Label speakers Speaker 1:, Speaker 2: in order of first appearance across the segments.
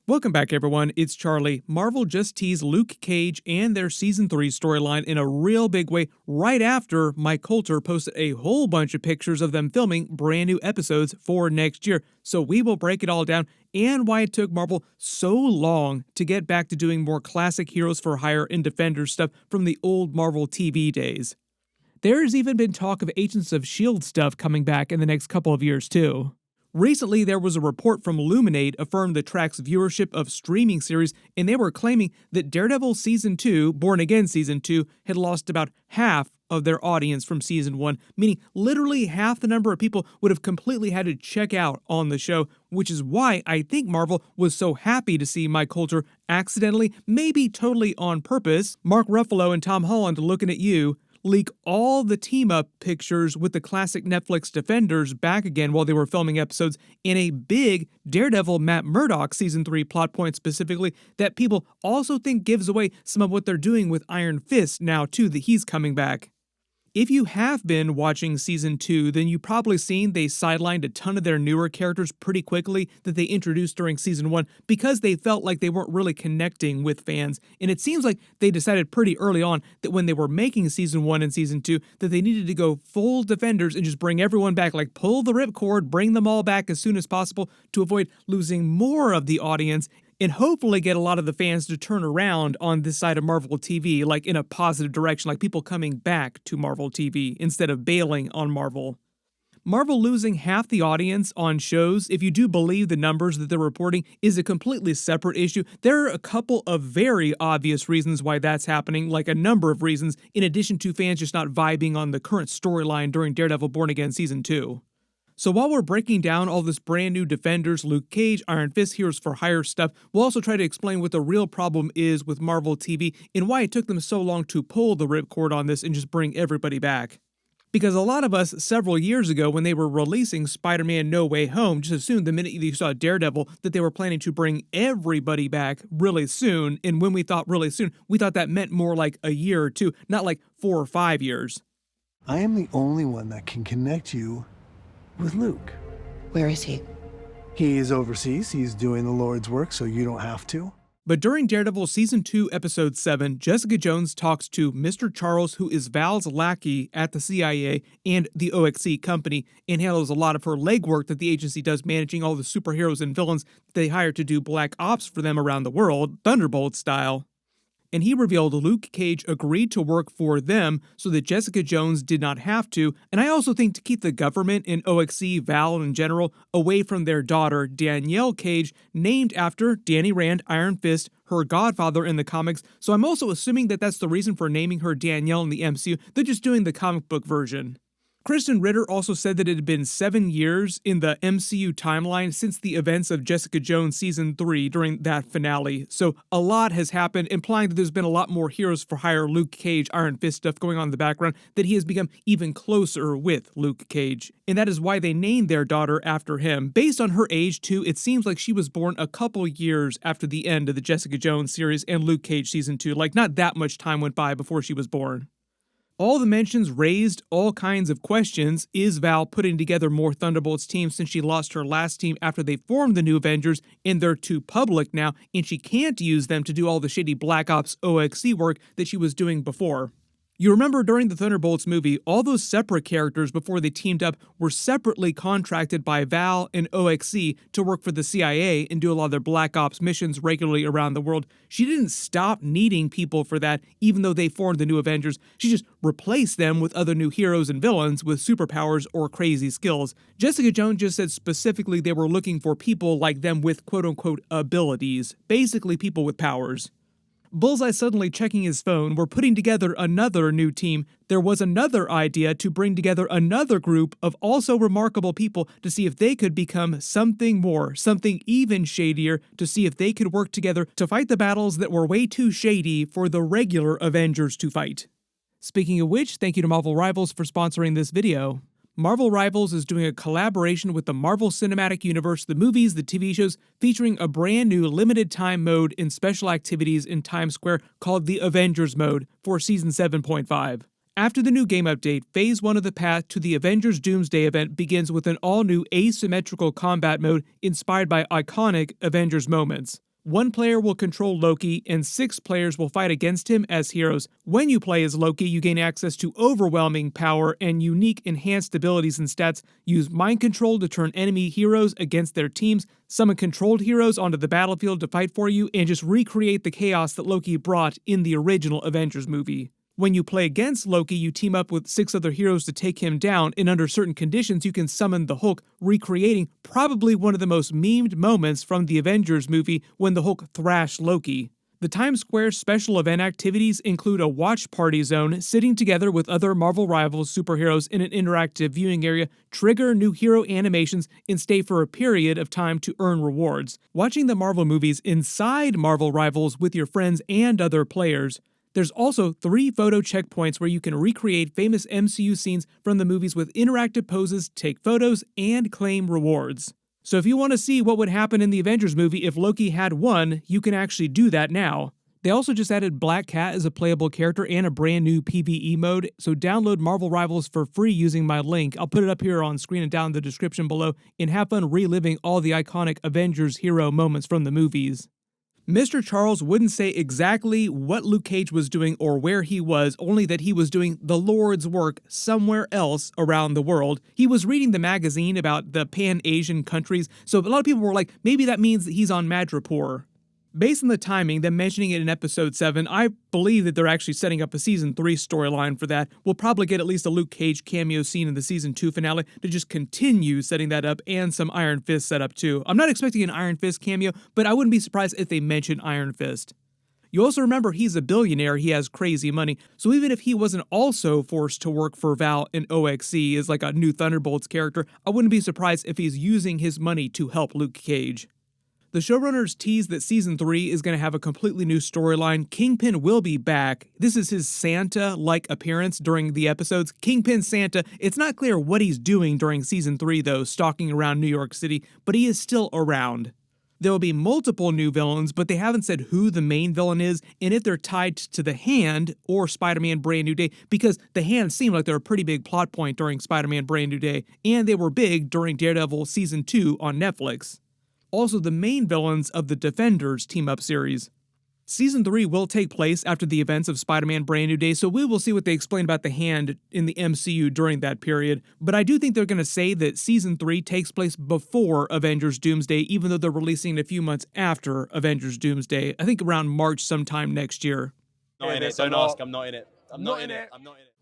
Speaker 1: Welcome back, everyone. It's Charlie. Marvel just teased Luke Cage and their Season 3 storyline in a real big way right after Mike Coulter posted a whole bunch of pictures of them filming brand new episodes for next year. So we will break it all down and why it took Marvel so long to get back to doing more classic Heroes for Hire and Defenders stuff from the old Marvel TV days. There's even been talk of Agents of S.H.I.E.L.D. stuff coming back in the next couple of years, too. Recently, there was a report from Illuminate affirmed the track's viewership of streaming series, and they were claiming that Daredevil Season 2, Born Again Season 2, had lost about half of their audience from Season 1, meaning literally half the number of people would have completely had to check out on the show, which is why I think Marvel was so happy to see Mike Coulter accidentally, maybe totally on purpose, Mark Ruffalo and Tom Holland looking at you, leak all the team-up pictures with the classic Netflix Defenders back again while they were filming episodes in a big Daredevil Matt Murdock Season 3 plot point specifically that people also think gives away some of what they're doing with Iron Fist now too, that he's coming back. If you have been watching Season 2, then you've probably seen they sidelined a ton of their newer characters pretty quickly that they introduced during Season 1 because they felt like they weren't really connecting with fans. And it seems like they decided pretty early on that when they were making Season 1 and Season 2 that they needed to go full Defenders and just bring everyone back, like pull the ripcord, bring them all back as soon as possible to avoid losing more of the audience and hopefully get a lot of the fans to turn around on this side of Marvel TV, like in a positive direction, like people coming back to Marvel TV instead of bailing on Marvel. Marvel losing half the audience on shows, if you do believe the numbers that they're reporting, is a completely separate issue. There are a couple of very obvious reasons why that's happening, like a number of reasons, in addition to fans just not vibing on the current storyline during Daredevil Born Again Season 2. So while we're breaking down all this brand new Defenders, Luke Cage, Iron Fist, Heroes for Hire stuff, we'll also try to explain what the real problem is with Marvel TV and why it took them so long to pull the ripcord on this and just bring everybody back. Because a lot of us several years ago when they were releasing Spider-Man No Way Home just assumed the minute you saw Daredevil that they were planning to bring everybody back really soon, and when we thought really soon, we thought that meant more like a year or two, not like 4 or 5 years.
Speaker 2: I am the only one that can connect you with Luke.
Speaker 3: Where is he?
Speaker 2: He is overseas. He's doing the Lord's work, so you don't have to.
Speaker 1: But during Daredevil Season 2, Episode 7, Jessica Jones talks to Mr. Charles, who is Val's lackey at the CIA and the OXC company, and handles a lot of her legwork that the agency does managing all the superheroes and villains they hire to do black ops for them around the world, Thunderbolt style. And he revealed Luke Cage agreed to work for them so that Jessica Jones did not have to, and I also think to keep the government and OXC, Val in general, away from their daughter, Danielle Cage, named after Danny Rand, Iron Fist, her godfather in the comics, so I'm also assuming that that's the reason for naming her Danielle in the MCU. They're just doing the comic book version. Kristen Ritter also said that it had been 7 years in the MCU timeline since the events of Jessica Jones Season 3 during that finale, so a lot has happened, implying that there's been a lot more Heroes for Hire Luke Cage, Iron Fist stuff going on in the background, that he has become even closer with Luke Cage. And that is why they named their daughter after him. Based on her age, too, it seems like she was born a couple years after the end of the Jessica Jones series and Luke Cage Season 2, like not that much time went by before she was born. All the mentions raised all kinds of questions. Is Val putting together more Thunderbolts teams since she lost her last team after they formed the new Avengers and they're too public now and she can't use them to do all the shady Black Ops OXC work that she was doing before? You remember during the Thunderbolts movie, all those separate characters before they teamed up were separately contracted by Val and OXC to work for the CIA and do a lot of their Black Ops missions regularly around the world. She didn't stop needing people for that, even though they formed the new Avengers. She just replaced them with other new heroes and villains with superpowers or crazy skills. Jessica Jones just said specifically they were looking for people like them with quote-unquote abilities, basically people with powers. Bullseye suddenly checking his phone. We're putting together another new team. There was another idea to bring together another group of also remarkable people to see if they could become something more, something even shadier, to see if they could work together to fight the battles that were way too shady for the regular Avengers to fight. Speaking of which, thank you to Marvel Rivals for sponsoring this video. Marvel Rivals is doing a collaboration with the Marvel Cinematic Universe, the movies, the TV shows, featuring a brand new limited time mode in special activities in Times Square called the Avengers mode for Season 7.5. After the new game update, Phase 1 of the path to the Avengers Doomsday event begins with an all-new asymmetrical combat mode inspired by iconic Avengers moments. One player will control Loki, and 6 players will fight against him as heroes. When you play as Loki, you gain access to overwhelming power and unique enhanced abilities and stats. Use mind control to turn enemy heroes against their teams, summon controlled heroes onto the battlefield to fight for you, and just recreate the chaos that Loki brought in the original Avengers movie. When you play against Loki, you team up with 6 other heroes to take him down, and under certain conditions you can summon the Hulk, recreating probably one of the most memed moments from the Avengers movie when the Hulk thrashed Loki. The Times Square special event activities include a watch party zone, sitting together with other Marvel Rivals superheroes in an interactive viewing area, trigger new hero animations, and stay for a period of time to earn rewards. Watching the Marvel movies inside Marvel Rivals with your friends and other players. There's also 3 photo checkpoints where you can recreate famous MCU scenes from the movies with interactive poses, take photos, and claim rewards. So if you want to see what would happen in the Avengers movie if Loki had won, you can actually do that now. They also just added Black Cat as a playable character and a brand new PvE mode, so download Marvel Rivals for free using my link. I'll put it up here on screen and down in the description below, and have fun reliving all the iconic Avengers hero moments from the movies. Mr. Charles wouldn't say exactly what Luke Cage was doing or where he was, only that he was doing the Lord's work somewhere else around the world. He was reading the magazine about the Pan-Asian countries, so a lot of people were like, maybe that means that he's on Madripoor. Based on the timing, them mentioning it in episode 7, I believe that they're actually setting up a season 3 storyline for that. We'll probably get at least a Luke Cage cameo scene in the season 2 finale to just continue setting that up, and some Iron Fist setup too. I'm not expecting an Iron Fist cameo, but I wouldn't be surprised if they mention Iron Fist. You also remember he's a billionaire, he has crazy money, so even if he wasn't also forced to work for Val in OXC as like a new Thunderbolts character, I wouldn't be surprised if he's using his money to help Luke Cage. The showrunners tease that Season 3 is going to have a completely new storyline. Kingpin will be back. This is his Santa-like appearance during the episodes. Kingpin Santa. It's not clear what he's doing during Season 3, though, stalking around New York City, but he is still around. There will be multiple new villains, but they haven't said who the main villain is, and if they're tied to the Hand or Spider-Man Brand New Day, because the Hand seemed like they're a pretty big plot point during Spider-Man Brand New Day, and they were big during Daredevil Season 2 on Netflix. Also the main villains of the Defenders team-up series. Season 3 will take place after the events of Spider-Man Brand New Day, so we will see what they explain about the Hand in the MCU during that period. But I do think they're going to say that Season 3 takes place before Avengers Doomsday, even though they're releasing it a few months after Avengers Doomsday. I think around March sometime next year.
Speaker 3: Not in it, don't ask, I'm not in it. I'm not in it.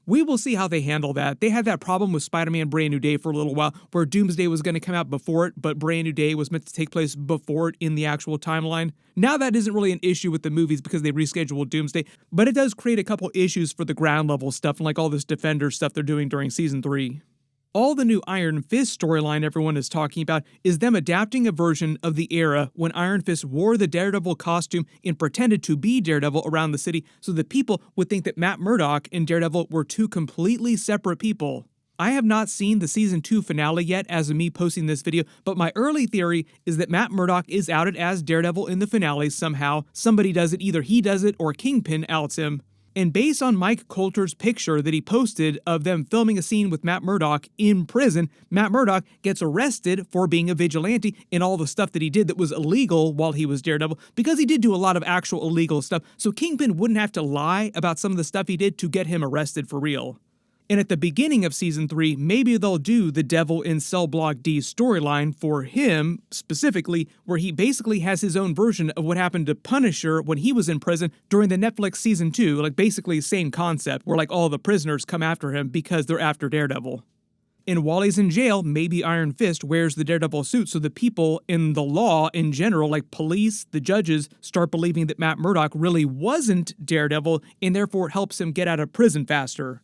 Speaker 1: We will see how they handle that. They had that problem with Spider-Man Brand New Day for a little while, where Doomsday was going to come out before it, but Brand New Day was meant to take place before it in the actual timeline. Now that isn't really an issue with the movies because they rescheduled Doomsday, but it does create a couple issues for the ground level stuff and like all this Defender stuff they're doing during Season 3. All the new Iron Fist storyline everyone is talking about is them adapting a version of the era when Iron Fist wore the Daredevil costume and pretended to be Daredevil around the city so that people would think that Matt Murdock and Daredevil were 2 completely separate people. I have not seen the Season 2 finale yet as of me posting this video, but my early theory is that Matt Murdock is outed as Daredevil in the finale somehow. Somebody does it, either he does it or Kingpin outs him. And based on Mike Coulter's picture that he posted of them filming a scene with Matt Murdock in prison, Matt Murdock gets arrested for being a vigilante and all the stuff that he did that was illegal while he was Daredevil, because he did do a lot of actual illegal stuff, so Kingpin wouldn't have to lie about some of the stuff he did to get him arrested for real. And at the beginning of Season 3, maybe they'll do the Devil in Cell Block D storyline for him, specifically, where he basically has his own version of what happened to Punisher when he was in prison during the Netflix Season 2, like basically same concept, where like all the prisoners come after him because they're after Daredevil. And while he's in jail, maybe Iron Fist wears the Daredevil suit so the people in the law in general, like police, the judges, start believing that Matt Murdock really wasn't Daredevil, and therefore it helps him get out of prison faster.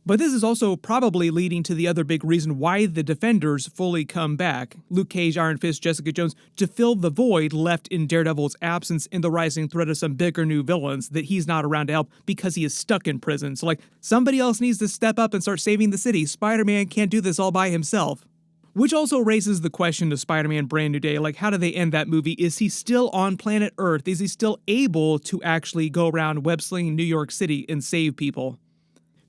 Speaker 1: But this is also probably leading to the other big reason why the Defenders fully come back, Luke Cage, Iron Fist, Jessica Jones, to fill the void left in Daredevil's absence in the rising threat of some bigger new villains that he's not around to help because he is stuck in prison. So like, somebody else needs to step up and start saving the city. Spider-Man can't do this all by himself. Which also raises the question to Spider-Man Brand New Day, like how do they end that movie? Is he still on planet Earth? Is he still able to actually go around web-slinging New York City and save people?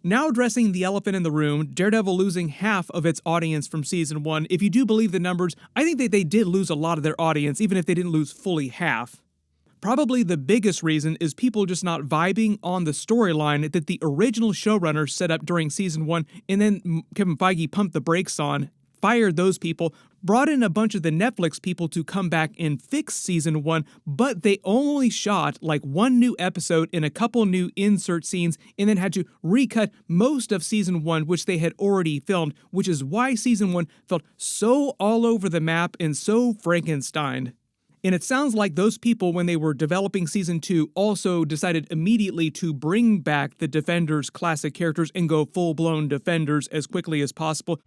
Speaker 1: Now addressing the elephant in the room, Daredevil losing half of its audience from Season 1. If you do believe the numbers, I think that they did lose a lot of their audience, even if they didn't lose fully half. Probably the biggest reason is people just not vibing on the storyline that the original showrunners set up during season 1, and then Kevin Feige pumped the brakes on, fired those people, brought in a bunch of the Netflix people to come back and fix season 1, but they only shot like one new episode and a couple new insert scenes, and then had to recut most of season 1, which they had already filmed, which is why season 1 felt so all over the map and so Frankenstein. And it sounds like those people, when they were developing season 2, also decided immediately to bring back the Defenders classic characters and go full-blown Defenders as quickly as possible.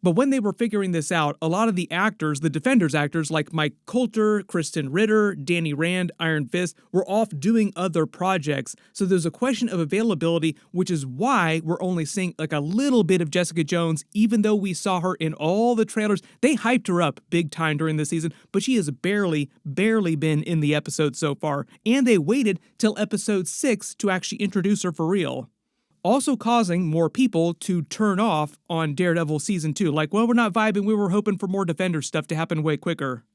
Speaker 1: But when they were figuring this out, a lot of the actors, the Defenders actors like Mike Colter, Kristen Ritter, Danny Rand, Iron Fist, were off doing other projects. So there's a question of availability, which is why we're only seeing like a little bit of Jessica Jones, even though we saw her in all the trailers. They hyped her up big time during the season, but she has barely been in the episode so far. And they waited till episode 6 to actually introduce her for real. Also causing more people to turn off on Daredevil Season 2. Like, well, we're not vibing, we were hoping for more Defender stuff to happen way quicker.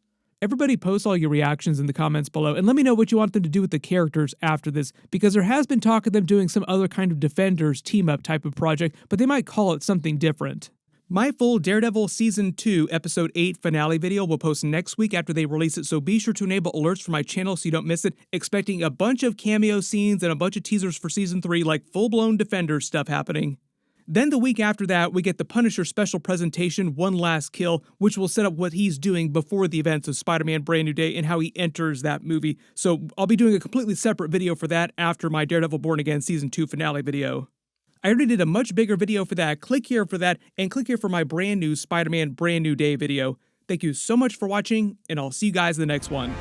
Speaker 1: Everybody post all your reactions in the comments below, and let me know what you want them to do with the characters after this, because there has been talk of them doing some other kind of Defenders team-up type of project, but they might call it something different. My full Daredevil Season 2 Episode 8 finale video will post next week after they release it, so be sure to enable alerts for my channel so you don't miss it, expecting a bunch of cameo scenes and a bunch of teasers for Season 3 like full-blown Defender stuff happening. Then the week after that, we get the Punisher special presentation, One Last Kill, which will set up what he's doing before the events of Spider-Man Brand New Day and how he enters that movie. So I'll be doing a completely separate video for that after my Daredevil Born Again Season 2 finale video. I already did a much bigger video for that. Click here for that, and click here for my brand new Spider-Man Brand New Day video. Thank you so much for watching, and I'll see you guys in the next one.